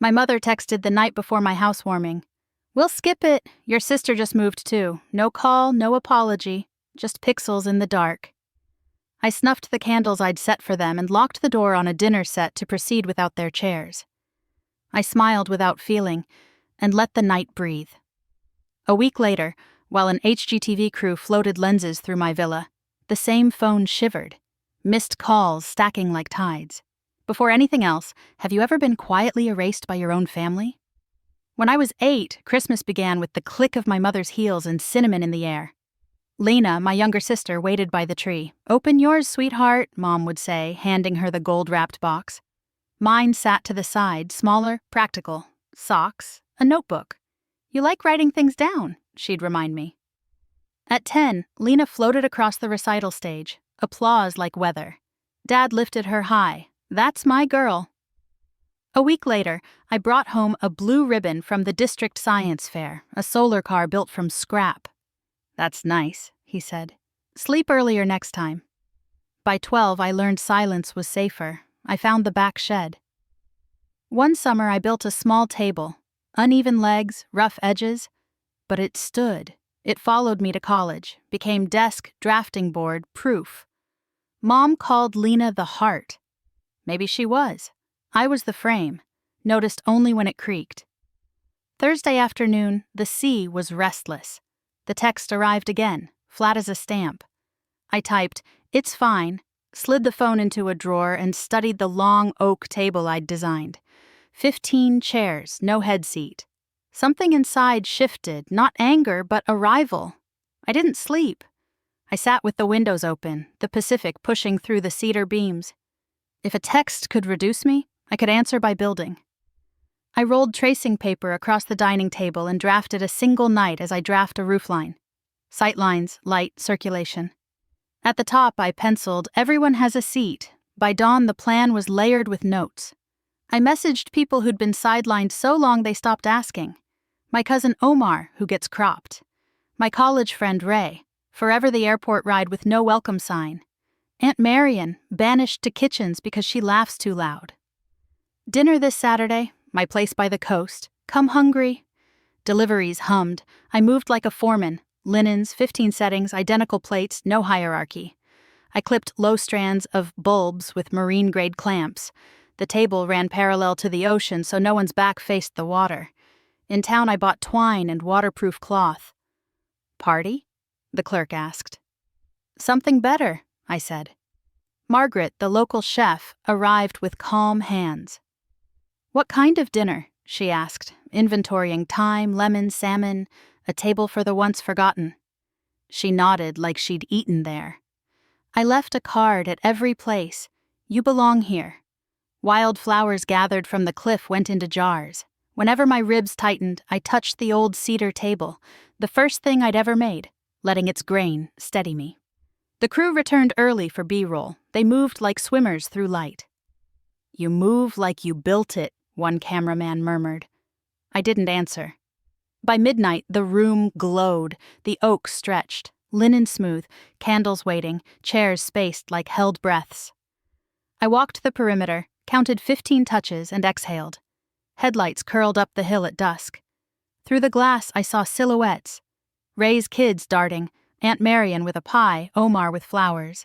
My mother texted the night before my housewarming. "We'll skip it. Your sister just moved too. No call, no apology. Just pixels in the dark." I snuffed the candles I'd set for them and locked the door on a dinner set to proceed without their chairs. I smiled without feeling and let the night breathe. A week later, while an HGTV crew floated lenses through my villa, the same phone shivered, missed calls stacking like tides. Before anything else, have you ever been quietly erased by your own family? When I was 8, Christmas began with the click of my mother's heels and cinnamon in the air. Lena, my younger sister, waited by the tree. "Open yours, sweetheart," Mom would say, handing her the gold-wrapped box. Mine sat to the side, smaller, practical. Socks, a notebook. "You like writing things down," she'd remind me. At 10, Lena floated across the recital stage, applause like weather. Dad lifted her high. "That's my girl." A week later, I brought home a blue ribbon from the district science fair, a solar car built from scrap. "That's nice," he said. "Sleep earlier next time." By 12, I learned silence was safer. I found the back shed. One summer, I built a small table. Uneven legs, rough edges. But it stood. It followed me to college, became desk, drafting board, proof. Mom called Lena the heart. Maybe she was. I was the frame, noticed only when it creaked. Thursday afternoon, the sea was restless. The text arrived again, flat as a stamp. I typed, "It's fine," slid the phone into a drawer and studied the long oak table I'd designed. 15 chairs, no head seat. Something inside shifted, not anger, but arrival. I didn't sleep. I sat with the windows open, the Pacific pushing through the cedar beams. If a text could reduce me, I could answer by building. I rolled tracing paper across the dining table and drafted a single night as I draft a roofline. Sightlines, light, circulation. At the top, I penciled, "Everyone has a seat." By dawn, the plan was layered with notes. I messaged people who'd been sidelined so long they stopped asking. My cousin Omar, who gets cropped. My college friend Ray, forever the airport ride with no welcome sign. Aunt Marion, banished to kitchens because she laughs too loud. Dinner this Saturday, my place by the coast. Come hungry. Deliveries hummed. I moved like a foreman. Linens, 15 settings, identical plates, no hierarchy. I clipped low strands of bulbs with marine-grade clamps. The table ran parallel to the ocean so no one's back faced the water. In town I bought twine and waterproof cloth. "Party?" the clerk asked. "Something better," I said. Margaret, the local chef, arrived with calm hands. "What kind of dinner?" she asked, inventorying thyme, lemon, salmon, a table for the once forgotten. She nodded like she'd eaten there. I left a card at every place. "You belong here." Wild flowers gathered from the cliff went into jars. Whenever my ribs tightened, I touched the old cedar table, the first thing I'd ever made, letting its grain steady me. The crew returned early for B-roll. They moved like swimmers through light. "You move like you built it," one cameraman murmured. I didn't answer. By midnight, the room glowed, the oak stretched, linen smooth, candles waiting, chairs spaced like held breaths. I walked the perimeter, counted 15 touches, and exhaled. Headlights curled up the hill at dusk. Through the glass, I saw silhouettes. Ray's kids darting, Aunt Marion with a pie, Omar with flowers.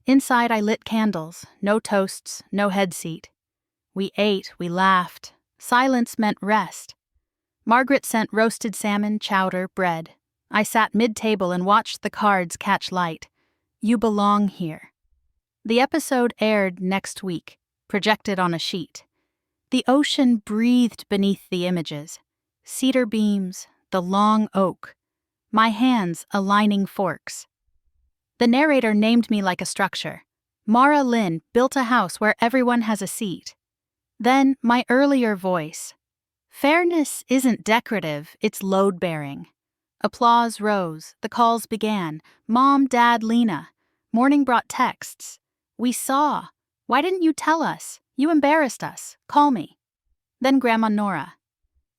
Inside, I lit candles, no toasts, no head seat. We ate, we laughed. Silence meant rest. Margaret sent roasted salmon, chowder, bread. I sat mid-table and watched the cards catch light. "You belong here." The episode aired next week, projected on a sheet. The ocean breathed beneath the images. Cedar beams, the long oak. My hands aligning forks. The narrator named me like a structure. Mara Lynn built a house where everyone has a seat. Then my earlier voice. Fairness isn't decorative, it's load-bearing. Applause rose, the calls began. Mom, Dad, Lena. Morning brought texts. "We saw. Why didn't you tell us? You embarrassed us. Call me." Then Grandma Nora.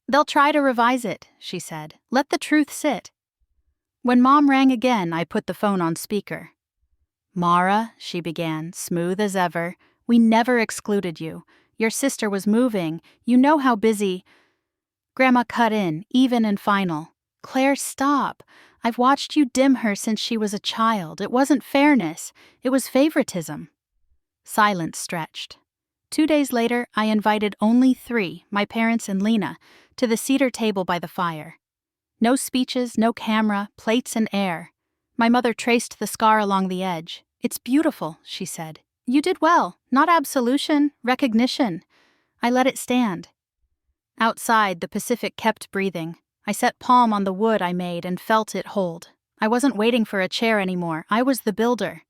"They'll try to revise it," she said. "Let the truth sit." When Mom rang again, I put the phone on speaker. "Mara," she began, smooth as ever, "we never excluded you. Your sister was moving. You know how busy. Grandma cut in, even and final. Claire, stop. I've watched you dim her since she was a child. It wasn't fairness. It was favoritism. Silence stretched. 2 days later, I invited only 3, my parents and Lena, to the cedar table by the fire. No speeches, no camera, plates and air. My mother traced the scar along the edge. It's beautiful, she said. You did well, not absolution, recognition. I let it stand. Outside, the Pacific kept breathing. I set palm on the wood I made and felt it hold. I wasn't waiting for a chair anymore. I was the builder.